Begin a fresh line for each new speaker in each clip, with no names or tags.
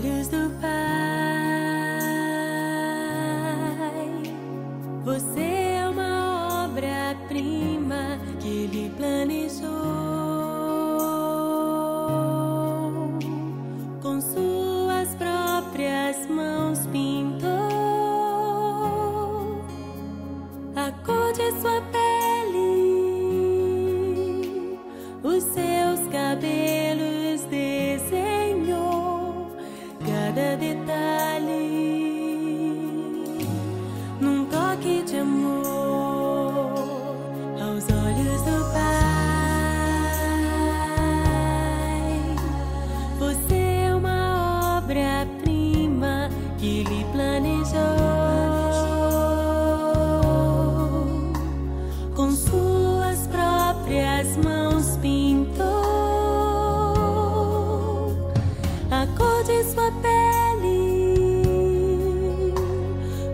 olhos do Pai, você é uma obra-prima que Ele planejou. Com suas próprias mãos pintou a cor de sua pele, os seus cabelos desenhou cada detalhe num toque de amor aos olhos do Pai. Você é uma obra-prima que Ele planejou. Com suas próprias mãos pintou a cor de sua pele,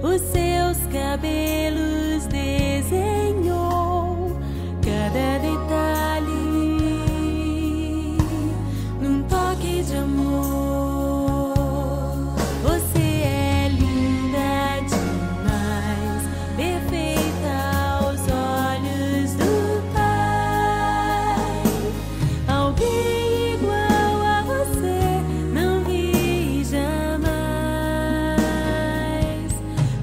os seus cabelos desenhou cada detalhe num toque de amor. Você é linda demais, perfeita aos olhos do Pai. Alguém igual a você não vi jamais.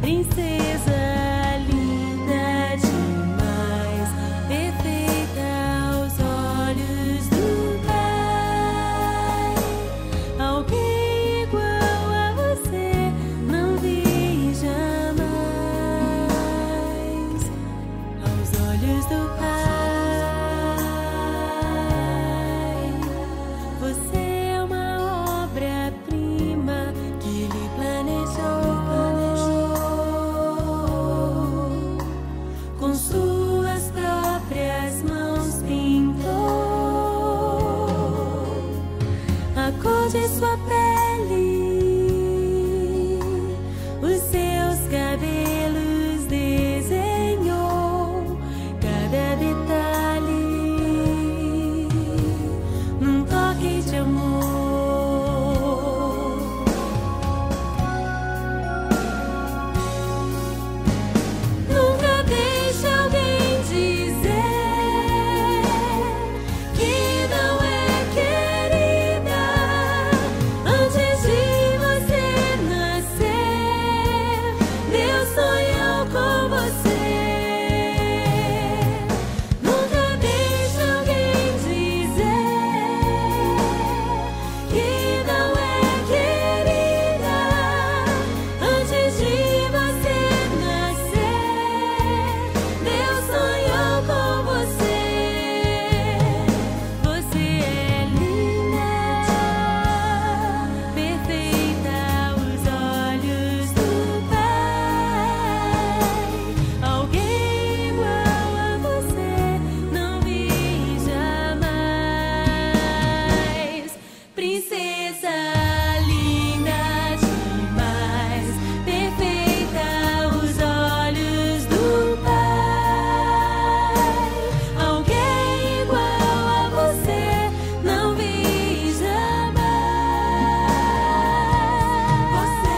Princesa linda demais, perfeita aos olhos do Pai. Alguém igual a você não vi jamais aos olhos do Pai. Você é uma obra-prima que Ele planejou. Com suas próprias mãos pintou a cor de sua pele, os seus cabelos desenhou cada detalhe num toque de amor. Nunca deixe alguém dizer que não é querida antes de você nascer. Deus sonhou com você. Nunca deixe alguém dizer que não é querida antes de você nascer. Deus sonhou com você. Você é linda, perfeita aos olhos do Pai. Alguém igual a você não vi jamais. Princesa linda demais, perfeita aos olhos do Pai. Alguém igual a você não vi jamais. Você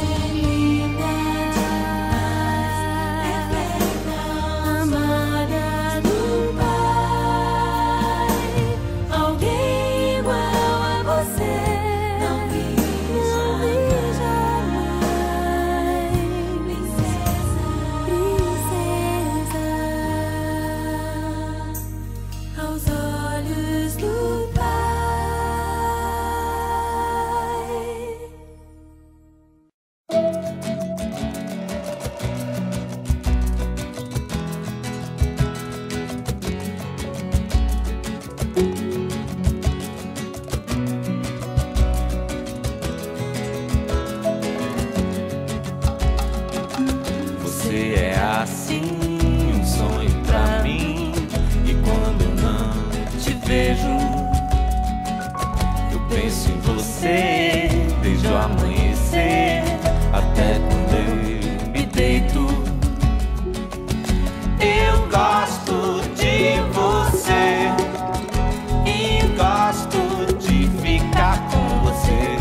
é linda demais, perfeita, amada do Pai. Alguém igual a você não vi jamais. Princesa aos olhos do Pai.
Você é assim, um sonho pra mim. E quando não te vejo, eu penso em você desde o amanhecer até quando eu me deito. Eu gosto de você e gosto de ficar com você.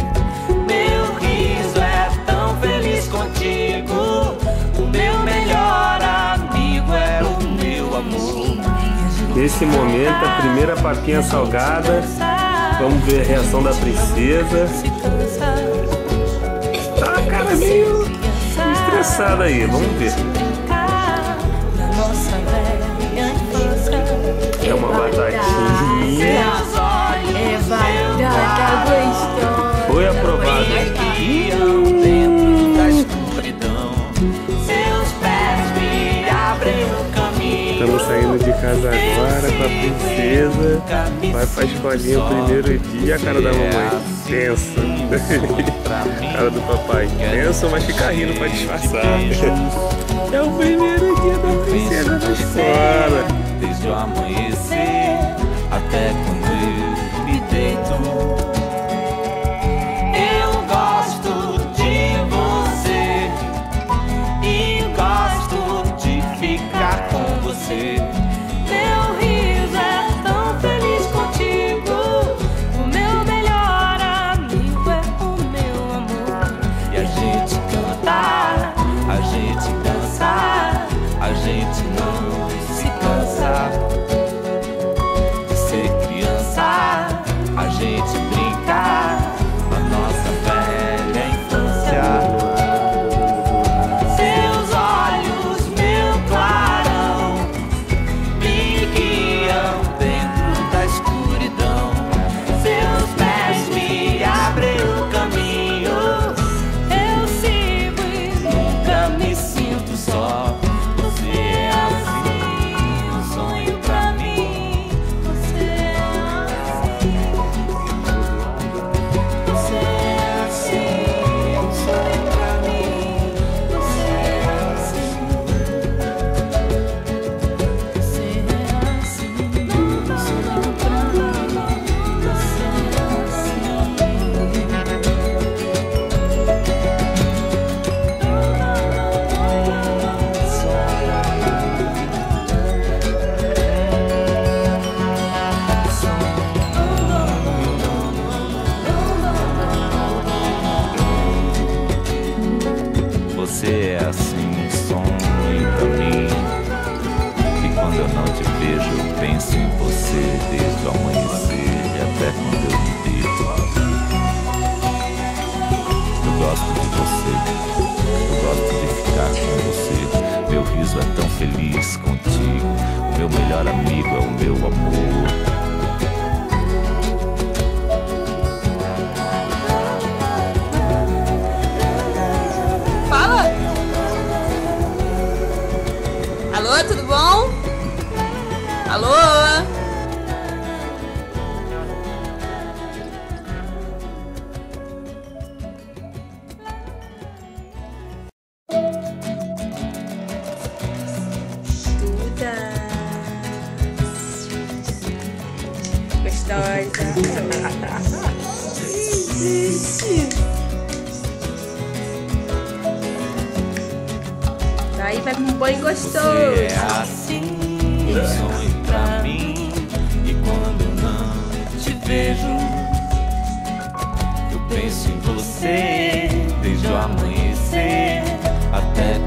Nesse momento, a primeira papinha salgada. Vamos ver a reação da princesa. Tá a cara meio estressada aí, vamos ver. É uma batatinha.
É batata gostosa.
Foi aprovado.
Dentro da escuridão, seus pés me abrem o caminho.
Estamos saindo de casa agora com a princesa. Vai pra escolinha o primeiro dia. A cara da mamãe tensa. Cara do papai tensa, mas fica rindo pra disfarçar. É o primeiro dia da princesa na escola.
Desde o amanhecer até quando eu me deito, eu gosto de você e gosto de ficar com você.
Meu riso é tão feliz contigo. O meu melhor amigo é o meu amor.
E a gente canta, a gente dança, a gente não se cansa de ser criança. A gente brinca na nossa velha infância. Seus olhos, meu clarão, me guiam dentro da escuridão. Seus pés me abrem o caminho.
Eu sigo e nunca me sinto só.
Você é assim, um sonho pra mim.
Você é assim. Você é assim, um sonho pra mim. Você é assim. Você é assim, um sonho pra mim. Você é
Você é assim, um sonho pra mim. E quando eu não te vejo, eu penso em você desde o amanhecer e até quando eu me deito. Eu gosto de você, eu gosto de ficar com você. Meu riso é tão feliz contigo. O meu melhor amigo é o meu amor.
Fala! Alô, tudo bom? Alô? Daí vai com um banho gostoso.
Você é assim, um sonho pra mim. E quando não te vejo, eu penso em você desde o amanhecer até